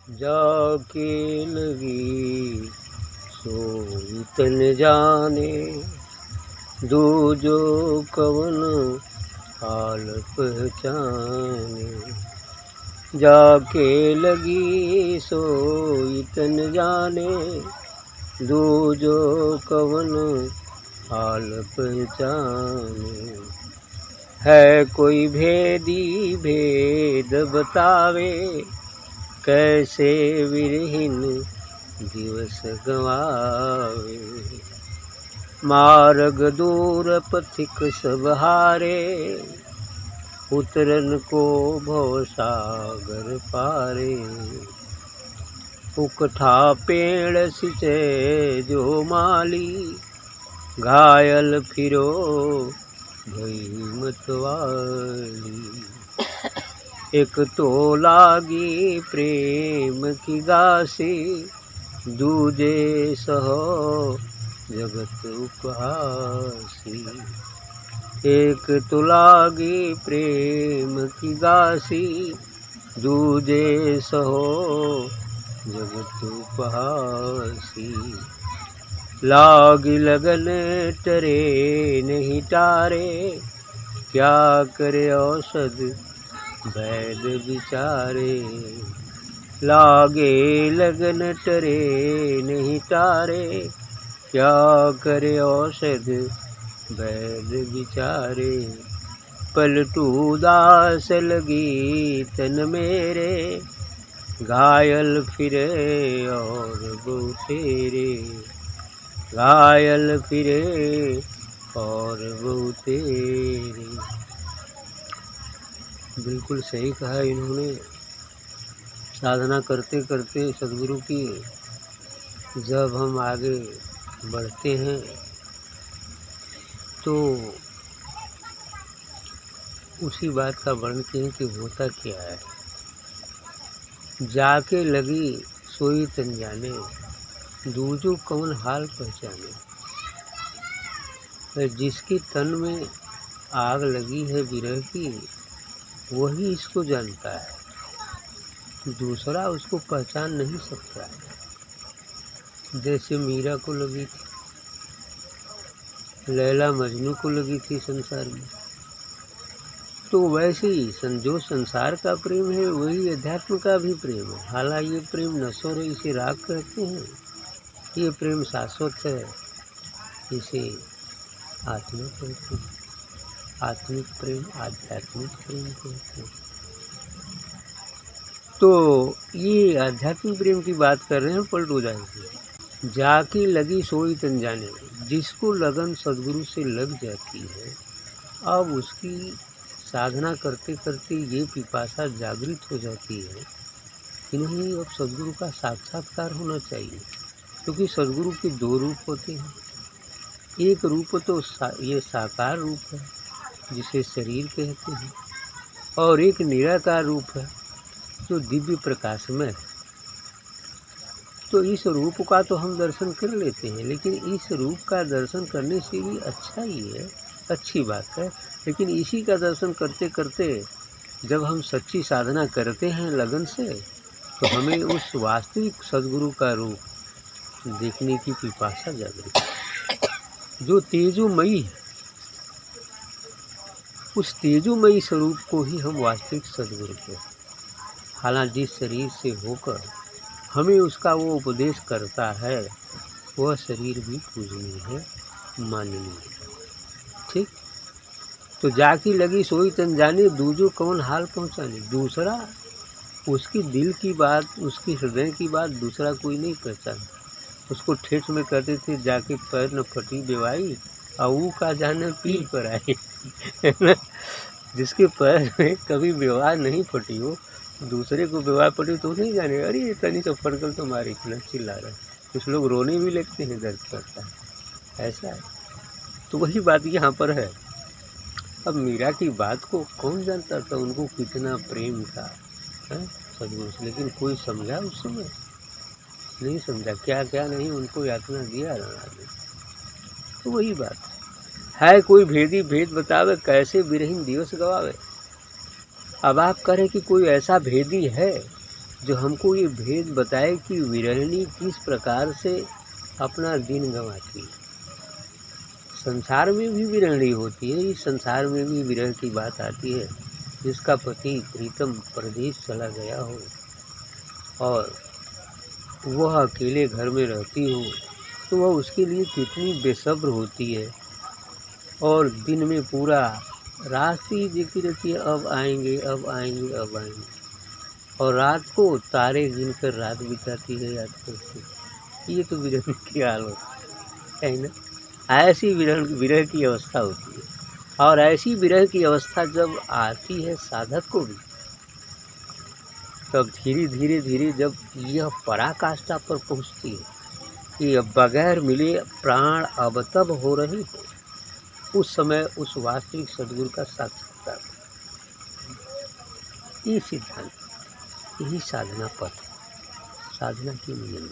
जाके लगी सोई तन जाने, दूजो कवन हाल पहचाने। जाके लगी सोई तन जाने, दूजो कवन हाल पहचाने। है कोई भेदी भेद बतावे, कैसे विरहिन दिवस गवावे। मार्ग दूर पथिक सब हारे, उतरन को भवसागर पारे। उकठा पेड़ सिंचे जो माली, घायल फिरो भई मतवाली। एक तो लागी प्रेम की गासी, दूजे सहो जगत उपहासी। एक तो लागी प्रेम की गासी, दूजे सहो जगत उपहासी। लागी लगन टरे नहीं टारे, क्या करे औषध वैद विचारे। लागे लगन टरे नहीं टारे, क्या करे औषध वैद विचारे। पलटू दास लगी तन मेरे, घायल फिरे और बहुतेरे। घायल फिरे और बहुतेरे। बिल्कुल सही कहा इन्होंने। साधना करते करते सद्गुरु की जब हम आगे बढ़ते हैं तो उसी बात का वर्णन किए कि होता क्या है। जाके लगी सोई तन जाने, दूजो कौन हाल पहचाने। जिसकी तन में आग लगी है विरह की, वही इसको जानता है, दूसरा उसको पहचान नहीं सकता है। जैसे मीरा को लगी थी, लैला मजनू को लगी थी संसार में, तो वैसे ही जो संसार का प्रेम है वही अध्यात्म का भी प्रेम है। हालांकि ये प्रेम नश्वर है, इसे राग कहते हैं। ये प्रेम शाश्वत है, इसे आत्मा कहते हैं। आत्मिक प्रेम, आध्यात्मिक प्रेम कहते हैं। तो ये आध्यात्मिक प्रेम की बात कर रहे हैं पलटू दास जी। जाके लगी सोई तन जाने, जिसको लगन सद्गुरु से लग जाती है, अब उसकी साधना करते करते ये पिपासा जागृत हो जाती है कि नहीं, अब सद्गुरु का साक्षात्कार होना चाहिए। क्योंकि सद्गुरु के दो रूप होते हैं। एक रूप तो ये साकार रूप है जिसे शरीर कहते हैं, और एक निराकार रूप है जो दिव्य प्रकाश में है। तो इस रूप का तो हम दर्शन कर लेते हैं, लेकिन इस रूप का दर्शन करने से भी अच्छा ही है, अच्छी बात है। लेकिन इसी का दर्शन करते करते जब हम सच्ची साधना करते हैं लगन से, तो हमें उस वास्तविक सद्गुरु का रूप देखने की पिपासा जागृत है, जो तेजोमयी है। उस तेजोमयी स्वरूप को ही हम वास्तविक सद्गुरु कहते हैं। हालांकि जिस शरीर से होकर हमें उसका वो उपदेश करता है, वह शरीर भी पूजनीय है, माननीय है। ठीक। तो जाकी लगी सोई तन जाने, दूजो कौन हाल पहुँचाने। दूसरा उसकी दिल की बात, उसकी हृदय की बात दूसरा कोई नहीं पहचाना। उसको ठेठ में कहते थे, जाके पैर न फटी बेवाई, आऊ का जाने पीर पर आई। जिसके पैर में कभी विवाह नहीं फटी हो, दूसरे को विवाह पड़ी तो नहीं जाने, अरे इतनी सब फटकल तो मारी इतना चिल्ला रहा है। कुछ लोग रोने भी लगते हैं, दर्द करता है, ऐसा है। तो वही बात यहाँ पर है। अब मीरा की बात को कौन जानता था, उनको कितना प्रेम था सदगुरु से, लेकिन कोई समझा उस समय नहीं समझा। क्या क्या नहीं उनको यातना दिया राणा ने। तो वही बात है, कोई भेदी भेद बतावे, कैसे विरहीन दिवस गवावे। अब आप करें कि कोई ऐसा भेदी है जो हमको ये भेद बताए कि विरहिणी किस प्रकार से अपना दिन गंवाती है। संसार में भी विरहिणी होती है, इस संसार में भी विरह की बात आती है। जिसका पति प्रीतम परदेश चला गया हो और वह अकेले घर में रहती हो, तो वह उसके लिए कितनी बेसब्र होती है और दिन में पूरा रास्ते ही देखती रहती है, अब आएंगे अब आएंगे अब आएंगे, और रात को तारे गिनकर रात बिताती है याद करती। ये तो विरह की हालत है ना। ऐसी विरह की अवस्था होती है, और ऐसी विरह की अवस्था जब आती है साधक को भी, तब धीरे धीरे धीरे जब यह पराकाष्ठा पर पहुँचती है कि अब बगैर मिले प्राण अब तब हो रही है, उस समय उस वास्तविक सद्गुरु का साक्षात्कार। ये सिद्धांत, यही साधना पथ है, साधना की नियम।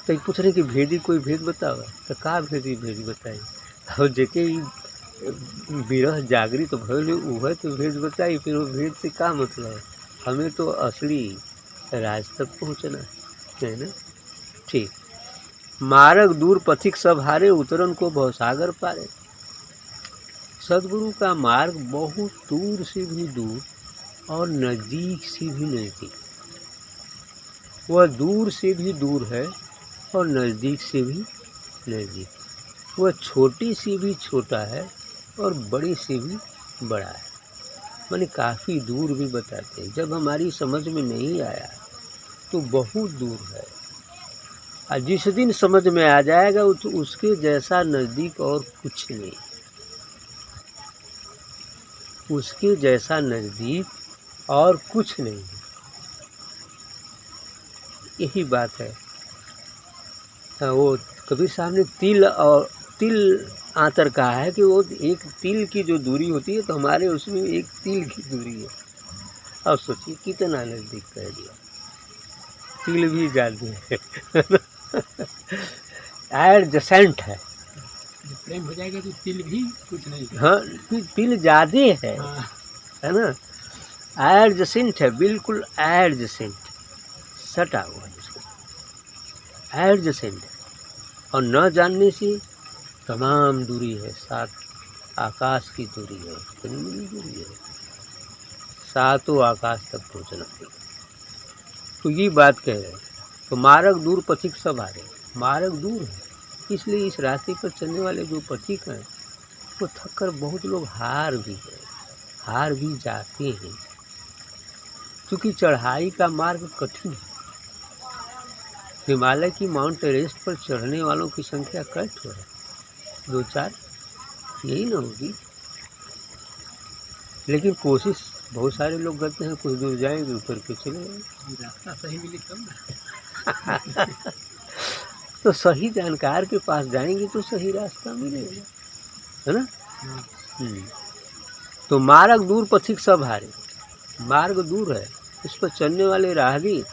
तो पूछ रहे कि भेदी कोई भेद बताओ, तो का भेद बताई, और जेके विरह जागृत तो भइल वह तो भेद बताई, फिर वो भेद से का मतलब है। हमें तो असली राज तक पहुँचना है ना। ठीक। मार्ग दूर पथिक सब हारे, उतरन को भवसागर पारे। सद्गुरु का मार्ग बहुत दूर से भी दूर और नज़दीक से भी नज़दीक, वह दूर से भी दूर है और नज़दीक से भी नज़दीक, वह छोटी सी भी छोटा है और बड़ी सी भी बड़ा है। माने काफ़ी दूर भी बताते हैं। जब हमारी समझ में नहीं आया तो बहुत दूर है, और जिस दिन समझ में आ जाएगा तो उसके जैसा नज़दीक और कुछ नहीं, उसके जैसा नज़दीक और कुछ नहीं। यही बात है। वो कबीर साहब ने तिल आंतर कहा है कि वो एक तिल की जो दूरी होती है, तो हमारे उसमें एक तिल की दूरी है। अब सोचिए कितना नज़दीक कह दिया, तिल भी ज़्यादा है एडजेसेंट है। प्रेम हो जाएगा तो तिल भी कुछ नहीं। हाँ, तिल ज़्यादा है, हाँ। है ना। एडजेसेंट है, बिल्कुल एडजेसेंट, सटा हुआ एडजेसेंट है। और न जानने से तमाम दूरी है, 7 आकाश की दूरी है, कितनी बड़ी दूरी है, 7 आकाश तक पहुँचना। तो ये बात कह रहे हैं। तो मार्ग दूर पथिक सब हारे, मार्ग दूर है, इसलिए इस रास्ते पर चलने वाले जो पथिक हैं वो थक कर बहुत लोग हार भी गए, हार भी जाते हैं, क्योंकि चढ़ाई का मार्ग कठिन है। हिमालय की माउंट एवरेस्ट पर चढ़ने वालों की संख्या कैसे है, 2-4 यही ना होगी। लेकिन कोशिश बहुत सारे लोग करते हैं, कुछ दूर जाएंगे उतर के चले जाएंगे। रास्ता सही मिले तब ना। तो सही जानकार के पास जाएंगे तो सही रास्ता मिलेगा, है ना। तो मार्ग दूर पथिक सब हारे, मार्ग दूर है, इस पर चलने वाले राहगीर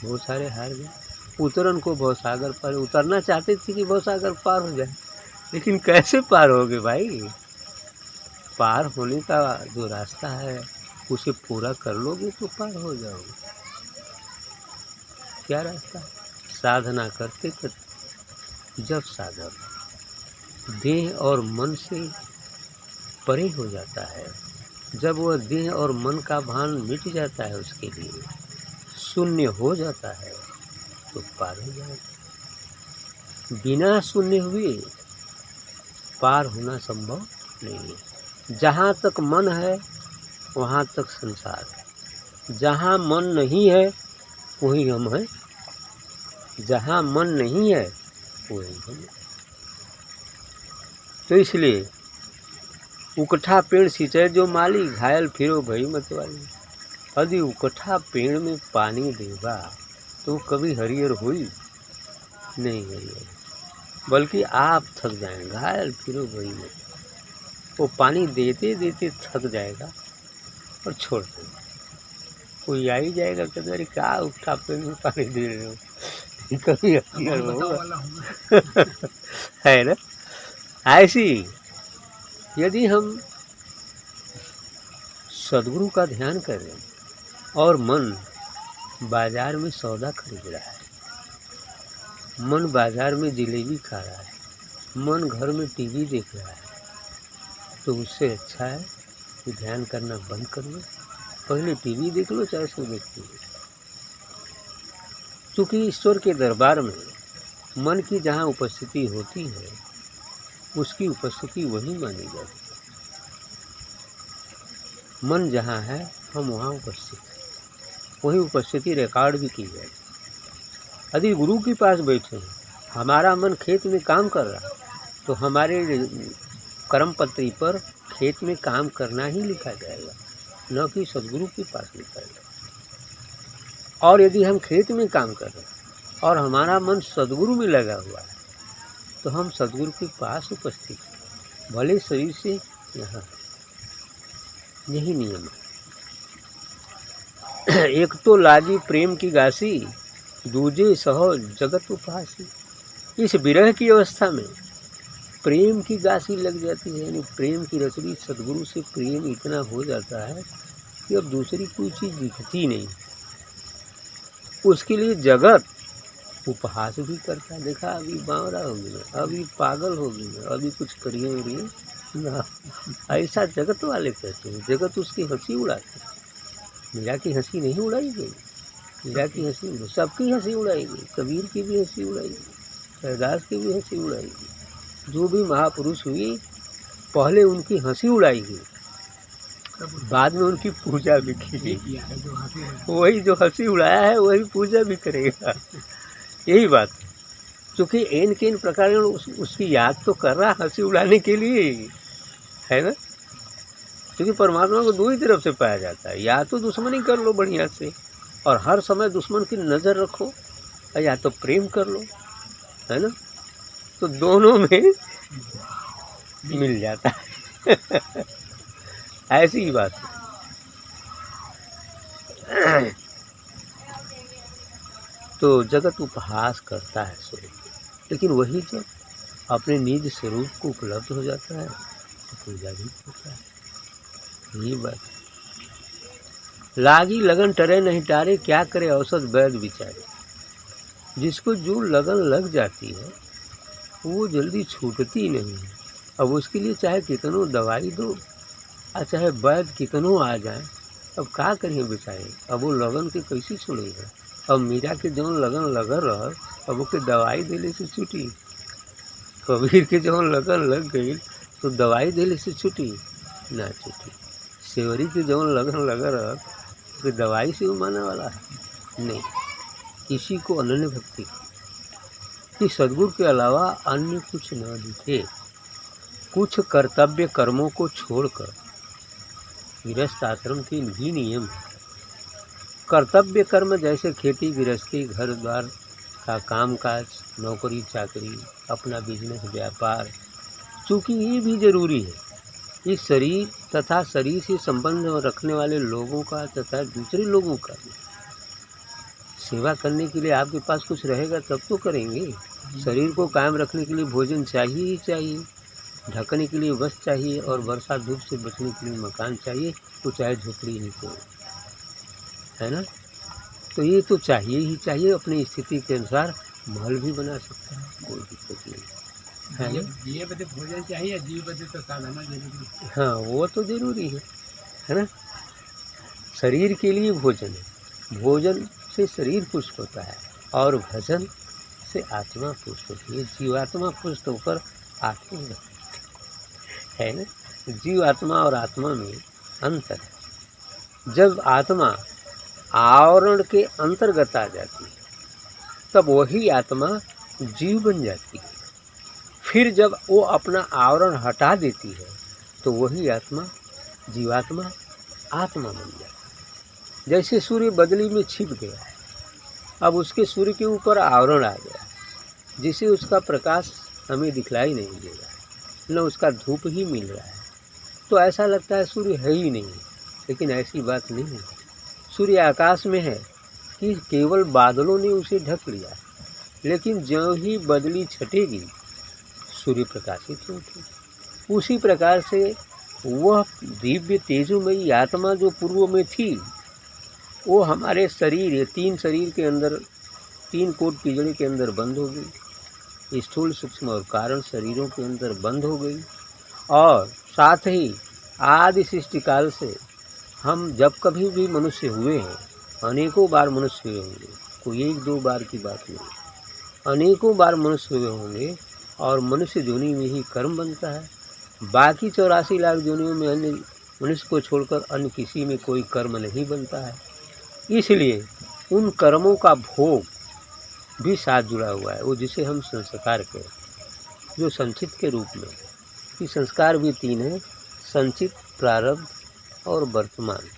बहुत सारे हार गए। उतरन को भवसागर पार, उतरना चाहते थे कि भवसागर पार हो जाए, लेकिन कैसे पार होगे भाई। पार होने का जो रास्ता है उसे पूरा कर लोगे तो पार हो जाओगे। क्या रास्ता है? साधना करते करते जब साधक देह और मन से परे हो जाता है, जब वह देह और मन का भान मिट जाता है, उसके लिए शून्य हो जाता है, तो पार हो जाएगा। बिना शून्य हुए पार होना संभव नहीं है। जहाँ तक मन है वहाँ तक संसार है, जहाँ मन नहीं है वही हम हैं, जहाँ मन नहीं है वही हम हैं। तो इसलिए उकठा पेड़ सिंचाई जो माली, घायल फिरो भई मतवाली। यदि उकठा पेड़ में पानी देगा तो कभी हरियर हुई नहीं, हरियर, बल्कि आप थक जाएंगे। घायल फिरो भई मत, वो पानी देते देते थक जाएगा और छोड़ देगा। कोई आ ही जाएगा कि अरे क्या उकठा पेड़ में पानी दे रहे हो, कभी हरियर होगा है ना। ऐसी यदि हम सद्गुरु का ध्यान करें और मन बाजार में सौदा खरीद रहा है, मन बाजार में जलेबी खा रहा है, मन घर में टीवी देख रहा है, तो उससे अच्छा है कि ध्यान करना बंद कर लो, पहले टीवी देख लो चाहे सो देखते हो। चूँकि ईश्वर के दरबार में मन की जहाँ उपस्थिति होती है उसकी उपस्थिति वही मानी जाती है। मन जहाँ है हम वहाँ उपस्थित हैं, वही उपस्थिति रिकॉर्ड भी की जाए। यदि गुरु के पास बैठे हैं, हमारा मन खेत में काम कर रहा है, तो हमारे कर्म पत्री पर खेत में काम करना ही लिखा जाएगा, न कि सदगुरु के पास लिखा जाएगा। और यदि हम खेत में काम कर रहे हैं और हमारा मन सदगुरु में लगा हुआ है, तो हम सदगुरु के पास उपस्थित हैं, भले शरीर से यहाँ। यही नियम है। एक तो लागी प्रेम की गासी, दूजे सहो जगत उपहासी। इस विरह की अवस्था में प्रेम की गासी लग जाती है, यानी प्रेम की रसरी, सदगुरु से प्रेम इतना हो जाता है कि अब दूसरी कोई चीज़ दिखती नहीं। उसके लिए जगत उपहास भी करता है, देखा अभी बावरा हो गया, अभी पागल हो गया, अभी कुछ करिए उरिए ना, ऐसा जगत वाले कहते हैं। जगत उसकी हंसी उड़ाते हैं। मीरा की हंसी नहीं उड़ाई गई, मीरा की हंसी सबकी हंसी उड़ाई गई, कबीर की भी हंसी उड़ाई गई, रैदास की भी हंसी उड़ाई गई। जो भी महापुरुष हुई पहले उनकी हंसी उड़ाई गई, बाद में उनकी पूजा भी की गई। वही जो हंसी उड़ाया है वही पूजा भी करेगा। यही बात, क्योंकि एन के इन प्रकार उसकी याद तो कर रहा हंसी उड़ाने के लिए, है ना। क्योंकि परमात्मा को दो ही तरफ से पाया जाता है, या तो दुश्मनी कर लो बढ़िया से और हर समय दुश्मन की नज़र रखो, या तो प्रेम कर लो, है ना। तो दोनों में मिल जाता है। ऐसी ही बात है। तो जगत उपहास करता है स्वरूप, लेकिन वही जब अपने निज स्वरूप को उपलब्ध हो जाता है तो पूजा भी होता है। यही बात। लागी लगन टरे नहीं टारे, क्या करे औसत वैद्य विचारे। जिसको जो लगन लग जाती है वो जल्दी छूटती नहीं है। अब उसके लिए चाहे कितनों दवाई दो और चाहे वैद्य कितनों आ जाए, अब क्या करिए बेचारे, अब वो लगन के कैसे छोड़ेगा। अब मीरा के जौन लगन लगल रह, अब ओके दवाई देने से छुटी। कबीर के जौन लगन लग गई तो दवाई देने से छुटी ना छुटी। सेवरी के जौन लगन लगा रह तो दवाई से वो माने वाला है नहीं। किसी को अनन्य भक्ति कि सदगुरु के अलावा अन्य कुछ न दिखे। कुछ कर्तव्य कर्मों को छोड़कर, गृहस्थ आश्रम के भी नियम है। कर्तव्य कर्म जैसे खेती गृहस्थी, घर द्वार का काम काज, नौकरी चाकरी, अपना बिजनेस व्यापार, चूँकि ये भी जरूरी है। इस शरीर तथा शरीर से संबंध रखने वाले लोगों का तथा दूसरे लोगों का भी सेवा करने के लिए आपके पास कुछ रहेगा तब तो करेंगे। शरीर को कायम रखने के लिए भोजन चाहिए ही चाहिए, ढकने के लिए वस्त्र चाहिए और वर्षा धूप से बचने के लिए मकान चाहिए, तो चाहे झोपड़ी ही तो, है ना। तो ये तो चाहिए ही चाहिए। अपनी स्थिति के अनुसार महल भी बना सकता है, कोई दिक्कत नहीं है ना। ये बदे भोजन चाहिए, जीव बदे तो साधना जरूरी है। हाँ वो तो जरूरी है ना। शरीर के लिए भोजन है, भोजन से शरीर पुष्ट होता है और भजन से आत्मा पुष्ट होती है। जीवात्मा पुष्ट होकर आत्मा है ना। जीव आत्मा और आत्मा में अंतर है। जब आत्मा आवरण के अंतर्गत आ जाती है तब वही आत्मा जीव बन जाती है। फिर जब वो अपना आवरण हटा देती है तो वही आत्मा जीवात्मा आत्मा बन जाती है। जैसे सूर्य बदली में छिप गया है, अब उसके सूर्य के ऊपर आवरण आ गया, जिससे उसका प्रकाश हमें दिखलाई नहीं देगा, न उसका धूप ही मिल रहा है, तो ऐसा लगता है सूर्य है ही नहीं। लेकिन ऐसी बात नहीं है। सूर्य आकाश में है कि केवल बादलों ने उसे ढक लिया, लेकिन ज्यों ही बदली छटेगी सूर्य प्रकाशित होगी। उसी प्रकार से वह दिव्य तेजोमयी आत्मा जो पूर्व में थी वो हमारे शरीर, ये 3 शरीर के अंदर, 3 कोट पिंजड़े के अंदर बंद हो गई, स्थूल सूक्ष्म और कारण शरीरों के अंदर बंद हो गई। और साथ ही आदि सृष्टि काल से हम जब कभी भी मनुष्य हुए हैं, अनेकों बार मनुष्य हुए होंगे, कोई 1-2 बार की बात नहीं, अनेकों बार मनुष्य हुए होंगे। और मनुष्य योनि में ही कर्म बनता है। बाकी 84 लाख योनियों में अन्य मनुष्य को छोड़कर अन्य किसी में कोई कर्म नहीं बनता है। इसलिए उन कर्मों का भोग भी साथ जुड़ा हुआ है, वो जिसे हम संस्कार कहें, जो संचित के रूप में। कि संस्कार भी 3 है, संचित, प्रारब्ध और वर्तमान।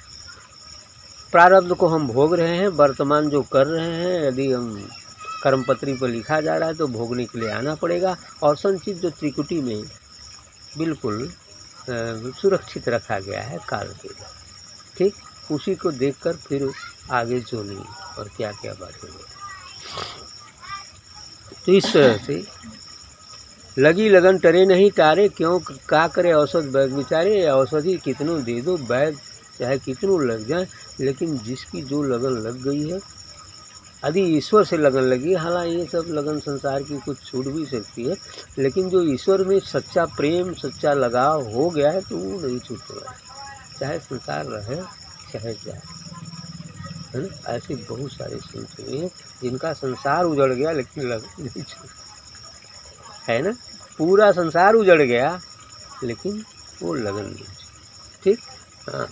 प्रारब्ध को हम भोग रहे हैं, वर्तमान जो कर रहे हैं, यदि हम कर्मपत्री पर लिखा जा रहा है तो भोगने के लिए आना पड़ेगा। और संचित जो त्रिकुटी में बिल्कुल सुरक्षित रखा गया है काल के, ठीक, उसी को देखकर फिर आगे जो नहीं और क्या क्या बातें हैं। तो इस तरह से लगी लगन टरे नहीं तारे, क्यों का करे औषध वैद विचारे। औषधि कितनों दे दो, वैद चाहे कितनों लग जाए, लेकिन जिसकी जो लगन लग गई है, यदि ईश्वर से लगन लगी, हालांकि ये सब लगन संसार की कुछ छूट भी सकती है, लेकिन जो ईश्वर में सच्चा प्रेम, सच्चा लगाव हो गया है तो वो नहीं छूटने वाला, चाहे संसार रहे चाहे जाए, है ना। ऐसे बहुत सारे संत हुए हैं जिनका संसार उजड़ गया लेकिन लगन नहीं छूटी, है ना। पूरा संसार उजड़ गया लेकिन वो लगन नहीं छूटी, ठीक। हाँ,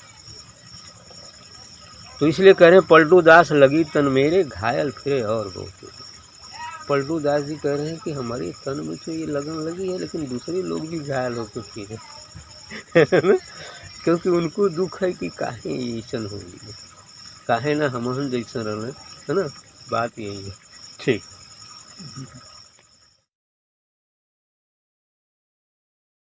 तो इसलिए कह रहे हैं पलटू दास लगी तन मेरे, घायल फिरे और बहुत। पलटू दास जी कह रहे हैं कि हमारे तन में तो ये लगन लगी है, लेकिन दूसरे लोग भी घायल होकर फिरे, है ना। क्योंकि उनको दुख है कि काहे ऐसन हो गई, काहे ना हमहन जैसन रहना, है ना। बात यही है, ठीक।